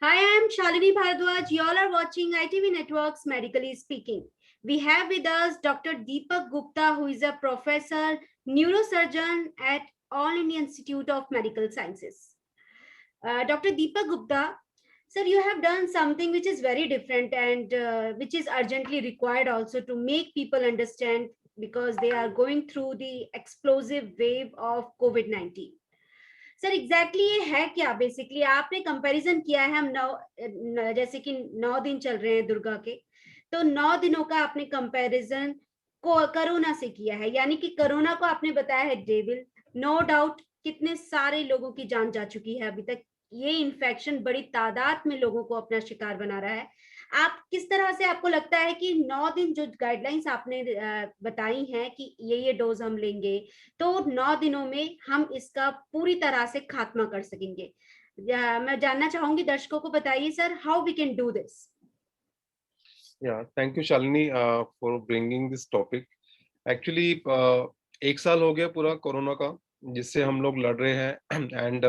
Hi, I am Shalini Bhardwaj. You all are watching ITV Networks Medically Speaking. We have with us Dr. Deepak Gupta, who is a professor, neurosurgeon at All India Institute of Medical Sciences. Dr. Deepak Gupta, sir, you have done something which is very different and which is urgently required also to make people understand because they are going through the explosive wave of COVID-19. Sir exactly ये है क्या basically आपने comparison किया है हम जैसे कि 9 दिन चल रहे हैं दुर्गा के तो 9 दिनों का आपने कंपैरिजन को कोरोना से किया है यानी कि कोरोना को आपने बताया है डेविल नो डाउट कितने सारे लोगों की जान जा चुकी है अभी तक ये इन्फेक्शन बड़ी तादाद में लोगों को अपना शिकार बना रहा है आप किस तरह से आपको लगता है कि 9 दिन जो गाइडलाइंस आपने बताई हैं कि ये डोज हम लेंगे तो 9 दिनों में हम इसका पूरी तरह से खात्मा कर सकेंगे मैं जानना चाहूंगी दर्शकों को बताइए sir how we can do this thank you Shalini for bringing this topic. Actually एक साल हो गया पूरा कोरोना का जिससे हम लोग लड़ रहे हैं एंड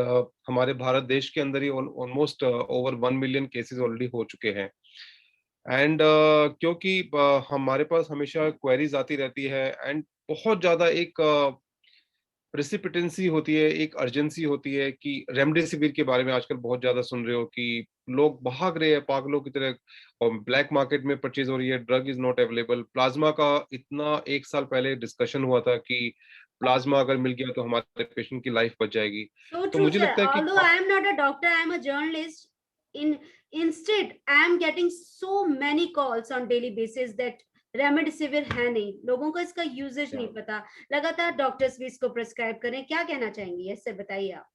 हमारे भारत देश के अंदर ही almost over 1 million cases already हो चुके हैं। एंड क्योंकि हमारे पास हमेशा क्वेरीज आती रहती है एंड बहुत ज्यादा एक प्रेसिपिटेंसी होती है, एक अर्जेंसी होती है कि रेमडेसिविर के बारे में आजकल बहुत ज्यादा सुन रहे हो कि लोग भाग रहे हैं पागलों की तरह और ब्लैक मार्केट में परचेज हो रही है, drug is not available. Plasma का इतना एक साल पहले डिस्कशन हुआ था कि प्लाज्मा अगर मिल गया तो हमारे पेशेंट की लाइफ बच जाएगी। so तो true मुझे sir लगता है कि although I am not a doctor I am a journalist in instead I am getting so many calls on daily basis that remdesivir है नहीं लोगों को इसका यूजेज नहीं पता लगातार डॉक्टर्स भी इसको प्रेस्क्राइब करें क्या कहना चाहेंगे यस सर बताइए आप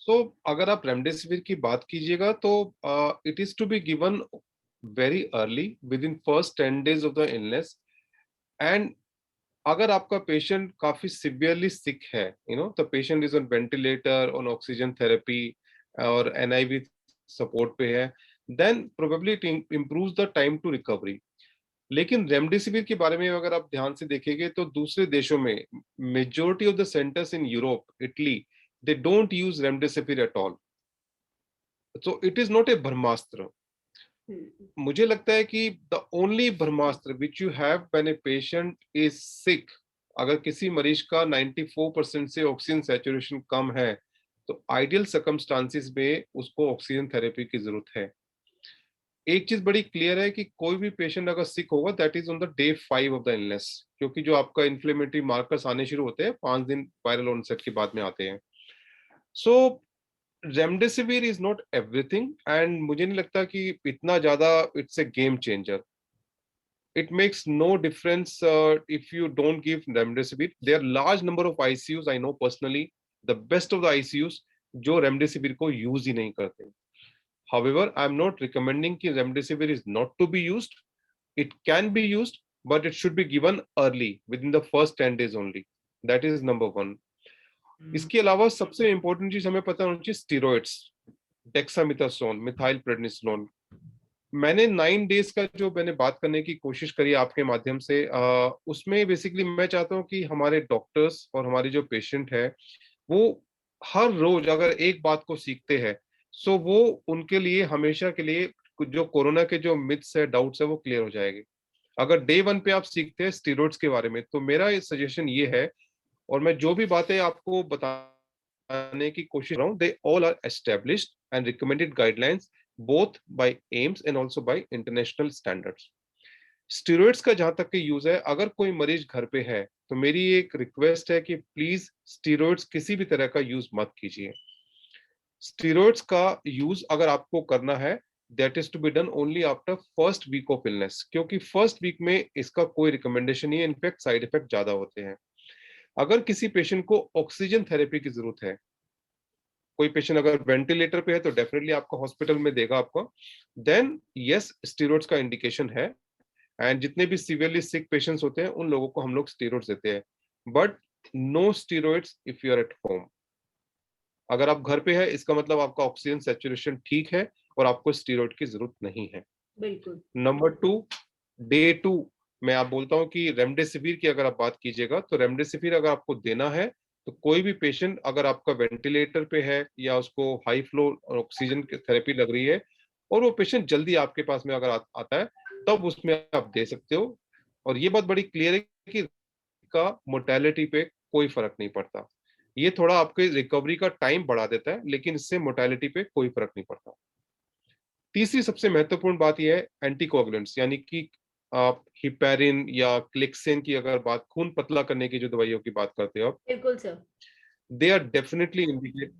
तो अगर आप रेमडेसिविर की बात कीजिएगा तो it is to be given very early within first 10 days of the illness. And अगर आपका पेशेंट काफी सिवियरली सिक है, the patient is on ventilator, on oxygen therapy और एनआईवी सपोर्ट पे है, then probably it improves the time to recovery. लेकिन remdesivir के बारे में अगर आप ध्यान से देखेंगे तो दूसरे देशों में majority of the centres in Europe, Italy, they don't use remdesivir at all. So it is not a brahmastra. मुझे लगता है कि the only brahmastra which you have when a patient is sick, अगर किसी मरीज का 94% से ऑक्सीजन सैचुरेशन कम है तो आइडियल सर्कमस्टांसिस में उसको ऑक्सीजन थेरेपी की जरूरत है। एक चीज बड़ी क्लियर है कि कोई भी पेशेंट अगर सिक होगा that is on the day 5 of the illness, क्योंकि जो आपका इन्फ्लेमेटरी मार्कर्स आने शुरू होते हैं 5 दिन वायरल ऑनसेट के बाद में आते हैं। So remdesivir is not everything and मुझे नहीं लगता कि इतना ज्यादा it's a game changer. It makes no difference if you don't give remdesivir. There are large number of ICUs, I know personally, the best of the ICUs जो remdesivir को use ही नहीं करते। However, I am not recommending कि remdesivir is not to be used. It can be used, but it should be given early, within the first 10 days only. That is number one. इसके अलावा सबसे important चीज हमें पता होनी चाहिए steroids, dexamethasone, methyl prednisolone. मैंने 9 days का जो मैंने बात करने की कोशिश करी आपके माध्यम से, उसमें बेसिकली मैं चाहता हूँ कि हमारे डॉक्टर्स और हमारे जो पेशेंट है वो हर रोज अगर एक बात को सीखते हैं सो वो उनके लिए हमेशा के लिए जो कोरोना के जो मिथ्स है, डाउट्स है, वो क्लियर हो जाएंगे। अगर डे 1 पे आप सीखते हैं स्टीरॉइड्स के बारे में तो मेरा सजेशन ये है, और मैं जो भी बातें आपको बताने की कोशिश कर रहा हूँ, they all are established and recommended guidelines both by AIIMS and also by international standards. Steroids का जहां तक के यूज है, अगर कोई मरीज घर पे है तो मेरी एक रिक्वेस्ट है कि प्लीज स्टेरॉइड्स किसी भी तरह का यूज मत कीजिए। स्टेरॉइड्स का यूज अगर आपको करना है that is to be done only after first week of illness, क्योंकि फर्स्ट वीक में इसका कोई रिकमेंडेशन नहीं है, इनफैक्ट साइड इफेक्ट ज्यादा होते हैं। अगर किसी पेशेंट को ऑक्सीजन थेरेपी की जरूरत है, कोई पेशेंट अगर वेंटिलेटर पे है तो डेफिनेटली आपका हॉस्पिटल में देगा आपको, देन यस स्टेरॉइड्स का इंडिकेशन है। एंड जितने भी सीवियरली सिक पेशेंट्स होते हैं उन लोगों को हम लोग स्टेरॉइड्स देते हैं, but no steroids if you are at home. अगर आप घर पे है इसका मतलब आपका ऑक्सीजन सैचुरेशन ठीक है और आपको स्टेरॉइड की जरूरत नहीं है। बिल्कुल नंबर 2, डे 2 मैं आप बोलता हूं कि रेमडेसिविर की अगर आप बात कीजिएगा तो रेमडेसिविर अगर आपको देना है तो कोई भी पेशेंट अगर आपका वेंटिलेटर पे है या उसको हाई फ्लो ऑक्सीजन की थेरेपी लग रही है और वो पेशेंट जल्दी आपके पास में अगर आता है, तब उसमें आप दे सकते हो। और ये बात बड़ी क्लियर है कि का मोर्टेलिटी पे कोई फर्क नहीं पड़ता। ये थोड़ा आपके रिकवरी का टाइम बढ़ा देता है, लेकिन इससे मोर्टेलिटी पे कोई फर्क नहीं पड़ता। तीसरी सबसे महत्वपूर्ण बात यह है एंटीकोगुलेंट्स, यानी कि आप हिपैरिन या क्लेक्सेन की अगर बात, खून पतला करने की जो दवाइयों की बात करते हो आप, बिल्कुल sir. They are definitely indicate,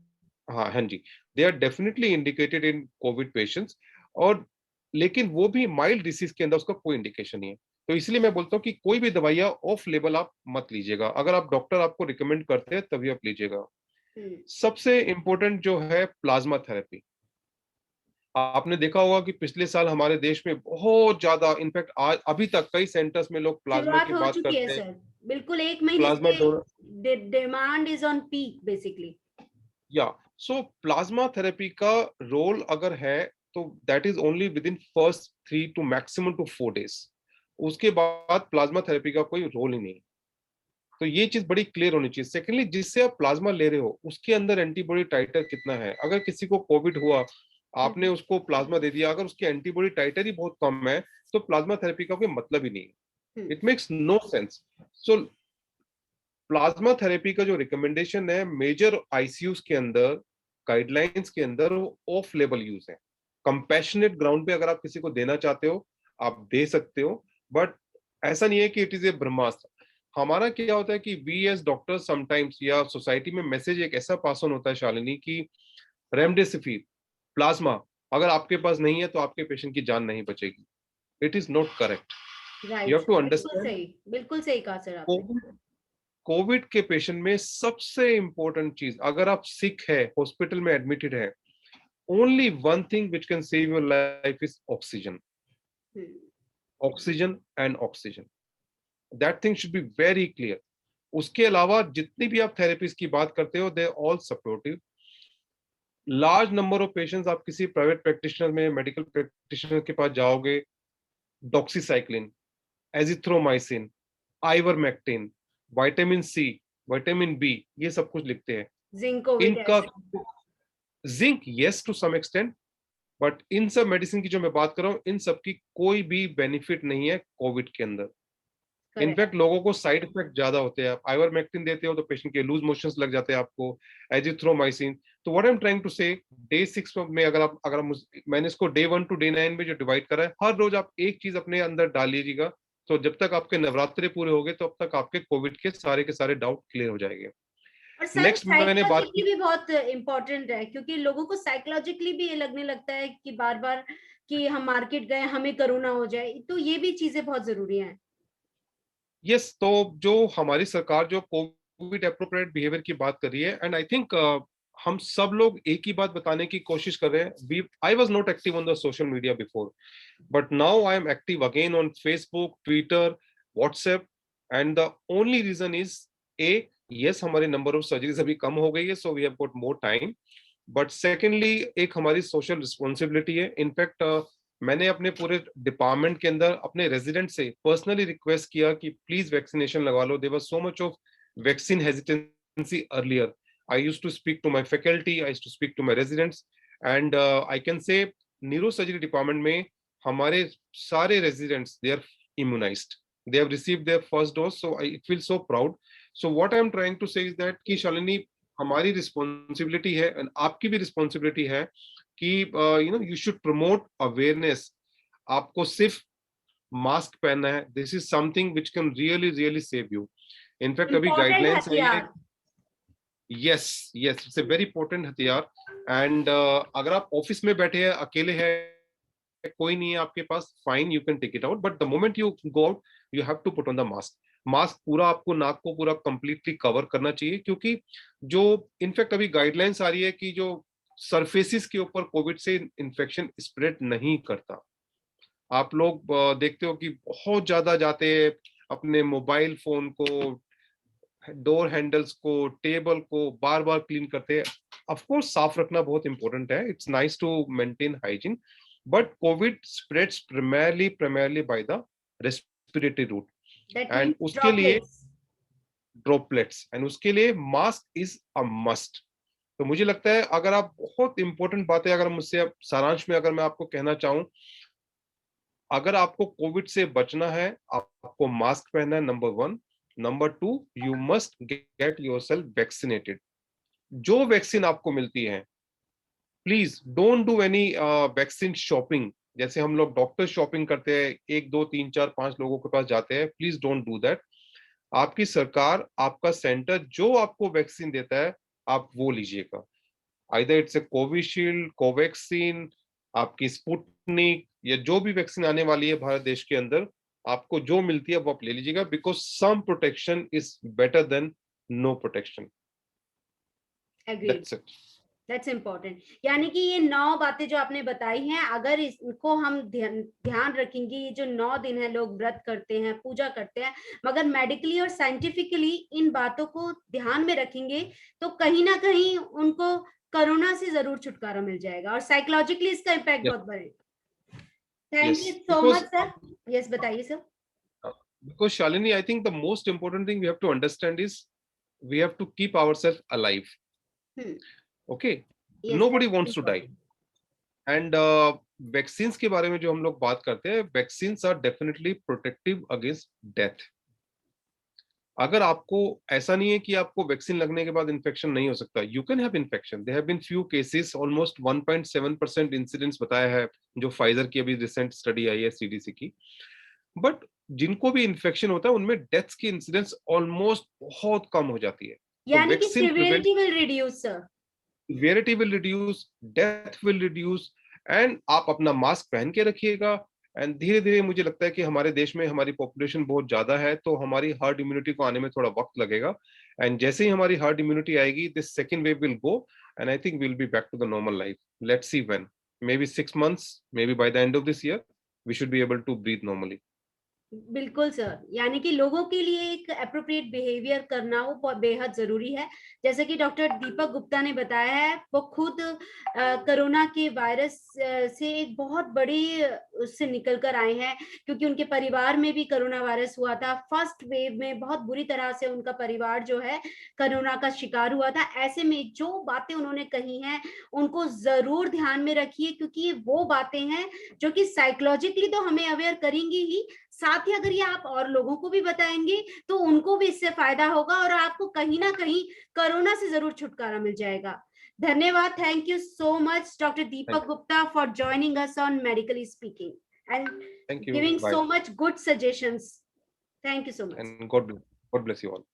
हाँ हाँ जी, they are definitely indicated in COVID patients. और लेकिन वो भी माइल्ड डिसीज के अंदर उसका कोई इंडिकेशन नहीं है। तो इसलिए मैं बोलता हूँ कि कोई भी दवाइयाँ ऑफ लेबल आप मत लीजिएगा, अगर आप डॉक्टर आपको रिकमेंड करते हैं तभी आप लीजिएगा। हम्म। सबसे इंपॉर्टेंट जो है प्लाज्मा थेरेपी। आपने देखा होगा कि पिछले साल हमारे देश में बहुत ज्यादा, इनफैक्ट आज अभी तक कई सेंटर्स में लोग प्लाज्मा शुरुआत की हो बात चुकी है करते हैं। सर। बिल्कुल 1 महीने प्लाज्मा डोनर, से demand is on peak basically. या सो प्लाज्मा थेरेपी का रोल अगर है तो that is only with in first 3 to maximum 4 days। उसके बाद प्लाज्मा थेरेपी का कोई रोल ही नहीं। तो ये चीज बड़ी क्लियर होनी चाहिए। सेकेंडली, जिससे आप प्लाज्मा ले रहे हो उसके अंदर एंटीबॉडी टाइटर कितना है। अगर किसी को कोविड हुआ, आपने उसको प्लाज्मा दे दिया, अगर उसकी एंटीबॉडी टाइटर ही बहुत कम है, तो प्लाज्मा थेरेपी का कोई मतलब ही नहीं है। It makes no sense. So plasma therapy का जो रिकमेंडेशन है मेजर आईसीयूज के अंदर, गाइडलाइंस के अंदर, वो ऑफ लेबल यूज है। कंपैशनेट ग्राउंड पे अगर आप किसी को देना चाहते हो आप दे सकते हो, बट ऐसा नहीं है कि इट इज ए ब्रह्मास्त्र। हमारा क्या होता है कि वी एज डॉक्टर समटाइम्स, या सोसाइटी में मैसेज एक ऐसा पास ऑन होता है शालिनी, की रेमडेसिविर, प्लाज्मा अगर आपके पास नहीं है तो आपके पेशेंट की जान नहीं बचेगी। It is not correct. You right have to sir, बिल्कुल अंडरस्टैंड, सही, बिल्कुल सही कहा सर आपने। कोविड कोविड के पेशेंट में सबसे इंपॉर्टेंट चीज, अगर आप सिक है, हॉस्पिटल में एडमिटेड है, only one thing which can save your life is oxygen. Hmm. Oxygen and oxygen, that thing should be very clear. उसके अलावा जितनी भी आप थेरेपीज की बात करते हो, they all supportive. Large number of patients, आप किसी प्राइवेट प्रैक्टिशनर में, मेडिकल प्रैक्टिशनर के पास जाओगे, doxycycline, azithromycin, ivermectin, vitamin C, vitamin B, ये सब कुछ लिखते हैं। जिंकोविक इनका acid. Zinc yes to some extent, but इन सब मेडिसिन की जो मैं बात कर रहा हूँ, इन सब की कोई भी बेनिफिट नहीं है कोविड के अंदर। करेक्ट। इनफैक्ट लोगों को साइड इफेक्ट ज्यादा होते हैं। आप आइवरमेक्टिन देते हो तो पेशेंट के लूज मोशंस लग जाते हैं आपको, एजिथ्रोमाइसिन। तो what I am trying to say, day 6 में मैंने इसको डे 1 to डे 9 में जो डिवाइड करा है, हर रोज आप एक चीज अपने अंदर डाल लीजिएगा। तो जब तक आपके नवरात्रे पूरे हो गए, तो अब तक आपके कोविड के सारे डाउट क्लियर हो जाएंगे। और सर नेक्स्ट मैंने बात साइकोलॉजिकली की, भी बहुत इम्पोर्टेंट है, क्योंकि लोगों को साइकोलॉजिकली भी ये लगने लगता है कि बार बार कि हम मार्केट गए हमें कोरोना हो जाए, तो ये भी चीजें बहुत जरूरी हैं। यस, तो जो हमारी सरकार जो कोविड अप्रोप्रिएट बिहेवियर की बात कर रही है, एंड आई थिंक हम सब लोग एक ही बात बताने की कोशिश कर रहे हैं। We I was not active on the social media before, but now I am active again on Facebook, Twitter, WhatsApp, and the only reason is a, yes, हमारे number of surgeries अभी कम हो गई है, so we have got more time, but secondly एक हमारी social responsibility है। In fact मैंने अपने पूरे डिपार्टमेंट के अंदर अपने रेजिडेंट से पर्सनली रिक्वेस्ट किया कि प्लीज वैक्सीनेशन लगवा लो। There was so much of vaccine hesitancy earlier. I used to speak to my faculty, I used to speak to my residents, and I can say neuro surgery department में हमारे सारे residents they are immunised, they have received their first dose, so I feel so proud. So what I am trying to say is that कि शालिनी, हमारी responsibility है and आपकी भी responsibility है कि यू शुड प्रमोट अवेयरनेस। आपको सिर्फ mask पहनना है, this is something which can really really save you. In fact अभी इम्पोर्टेंट गाइडलाइंस आई है, हथियार। Yes yes, it's a very important हथियार। एंड अगर आप ऑफिस में बैठे हैं, अकेले हैं, कोई नहीं है आपके पास, fine, you can take it out, but the moment you go out you have to put on the mask. Mask पूरा आपको नाक को पूरा कंप्लीटली कवर करना चाहिए, क्योंकि जो इनफैक्ट अभी गाइडलाइंस आ रही है कि जो सरफेसिस के ऊपर कोविड से इन्फेक्शन स्प्रेड नहीं करता। आप लोग देखते हो कि बहुत ज्यादा जाते हैं, अपने मोबाइल फोन को, डोर हैंडल्स को, टेबल को बार बार क्लीन करते हैं। ऑफ कोर्स साफ रखना बहुत इंपॉर्टेंट है, it's nice to maintain hygiene, but COVID spreads primarily by the respiratory route, that and means उसके लिए ड्रॉपलेट्स। ड्रॉपलेट्स, एंड उसके लिए मास्क इज अ मस्ट। तो मुझे लगता है अगर आप बहुत इंपॉर्टेंट बातें अगर मुझसे सारांश में अगर मैं आपको कहना चाहूं, अगर आपको कोविड से बचना है आपको मास्क पहनना है, number 1। Number 2, you must get yourself vaccinated. जो वैक्सीन आपको मिलती है, please don't do any vaccine shopping. जैसे हम लोग डॉक्टर शॉपिंग करते हैं, 1 2 3 4 5 लोगों के पास जाते हैं, प्लीज डोंट डू दैट। आपकी सरकार, आपका सेंटर जो आपको वैक्सीन देता है आप वो लीजिएगा। Either it's a Covishield, Covaxin, आपकी स्पुतनिक, या जो भी वैक्सीन आने वाली है भारत देश के अंदर, आपको जो मिलती है वो आप ले लीजिएगा, because some protection is better than no protection. Agreed, that's it. That's important. यानी कि ये 9 बातें जो आपने बताई हैं, अगर इनको हम ध्यान रखेंगे, ये जो 9 दिन है लोग व्रत करते हैं, पूजा करते हैं, मगर मेडिकली और साइंटिफिकली इन बातों को ध्यान में रखेंगे तो कहीं ना कहीं उनको कोरोना से जरूर छुटकारा मिल जाएगा और साइकोलॉजिकली इसका इम्पैक्ट बहुत बढ़ेगा। Thank you Yes, so because much sir. Yes, बताइए sir. because Shalini, I think the most important thing we have to understand is we have to keep ourselves alive. Okay, yes, nobody that's wants to die. Important. And vaccines के बारे में जो हम लोग बात करते हैं, vaccines are definitely protective against death. अगर आपको ऐसा नहीं है कि आपको वैक्सीन लगने के बाद इन्फेक्शन नहीं हो सकता, you can have infection. There have been few cases, almost 1.7% incidents बताया है जो फाइजर की अभी रिसेंट स्टडी आई है सीडीसी की। बट जिनको भी इन्फेक्शन होता है उनमें डेथ्स की इंसिडेंस ऑलमोस्ट बहुत कम हो जाती है। तो यानी कि vaccine prevent, severity will reduce sir. severity will reduce, death will reduce, and आप अपना मास्क पहन के रखिएगा। एंड धीरे धीरे मुझे लगता है कि हमारे देश में हमारी पॉपुलेशन बहुत ज्यादा है, तो हमारी हर्ड इम्यूनिटी को आने में थोड़ा वक्त लगेगा। एंड जैसे ही हमारी हर्ड इम्यूनिटी आएगी, this second wave will go, and I think will be back to the normal life. Let's see when, maybe 6 months, maybe by the end of this year we should be able to breathe normally. बिल्कुल sir, यानी कि लोगों के लिए एक appropriate behaviour करना वो बहुत बेहद जरूरी है। जैसे कि डॉक्टर दीपक गुप्ता ने बताया है, वो खुद कोरोना के वायरस से एक बहुत बड़ी उससे निकल कर आए हैं, क्योंकि उनके परिवार में भी कोरोना वायरस हुआ था। फर्स्ट वेव में बहुत बुरी तरह से उनका परिवार जो है कोरोना का शिकार हुआ था। ऐसे में जो बातें उन्होंने कही हैं उनको जरूर ध्यान में रखिए, क्योंकि ये वो बातें हैं जो कि साइकोलॉजिकली तो हमें अवेयर करेंगी ही, साथ ही अगर ये आप और लोगों को भी बताएंगे तो उनको भी इससे फायदा होगा और आपको कहीं ना कहीं कोरोना से जरूर छुटकारा मिल जाएगा। धन्यवाद। Thank you so much doctor Deepak Gupta for joining us on medically speaking and thank you, giving bye, so much good suggestions. Thank you so much. And God bless you all.